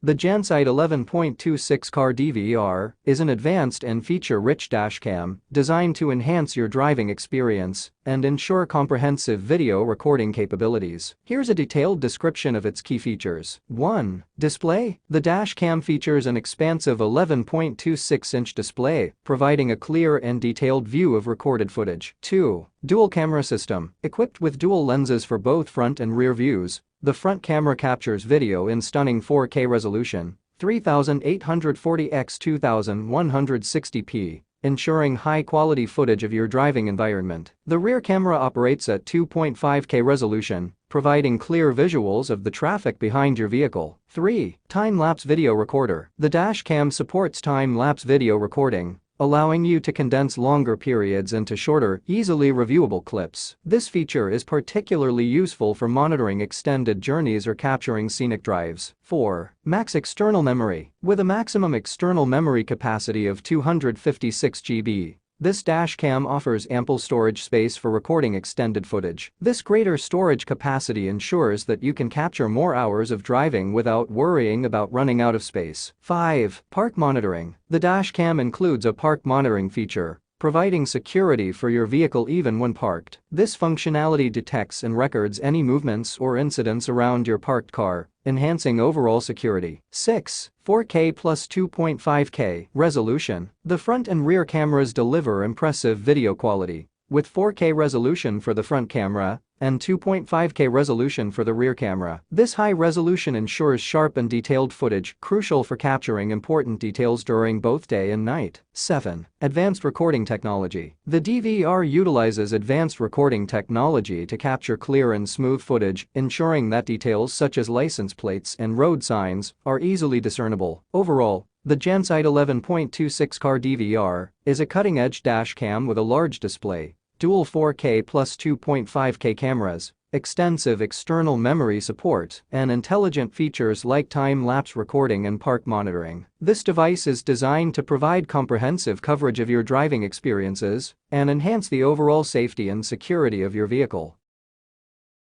The Jansite 11.26 Car DVR is an advanced and feature-rich dashcam designed to enhance your driving experience and ensure comprehensive video recording capabilities. Here's a detailed description of its key features. 1. Display. The dashcam features an expansive 11.26-inch display, providing a clear and detailed view of recorded footage. 2. Dual camera system. Equipped with dual lenses for both front and rear views, the front camera captures video in stunning 4K resolution, 3840 x 2160p, ensuring high-quality footage of your driving environment. The rear camera operates at 2.5K resolution, providing clear visuals of the traffic behind your vehicle. 3. Time-lapse video recorder. The dashcam supports time-lapse video recording, allowing you to condense longer periods into shorter, easily reviewable clips. This feature is particularly useful for monitoring extended journeys or capturing scenic drives. 4. Max external memory. With a maximum external memory capacity of 256 GB, this dashcam offers ample storage space for recording extended footage. This greater storage capacity ensures that you can capture more hours of driving without worrying about running out of space. 5. Park monitoring. The dashcam includes a park monitoring feature, providing security for your vehicle even when parked. This functionality detects and records any movements or incidents around your parked car, enhancing overall security. 6. 4K plus 2.5K resolution. The front and rear cameras deliver impressive video quality, with 4K resolution for the front camera and 2.5K resolution for the rear camera. This high resolution ensures sharp and detailed footage, crucial for capturing important details during both day and night. 7. Advanced recording technology. The DVR utilizes advanced recording technology to capture clear and smooth footage, ensuring that details such as license plates and road signs are easily discernible. Overall, the Jansite 11.26 Car DVR is a cutting-edge dashcam with a large display, dual 4K plus 2.5K cameras, extensive external memory support, and intelligent features like time-lapse recording and park monitoring. This device is designed to provide comprehensive coverage of your driving experiences and enhance the overall safety and security of your vehicle.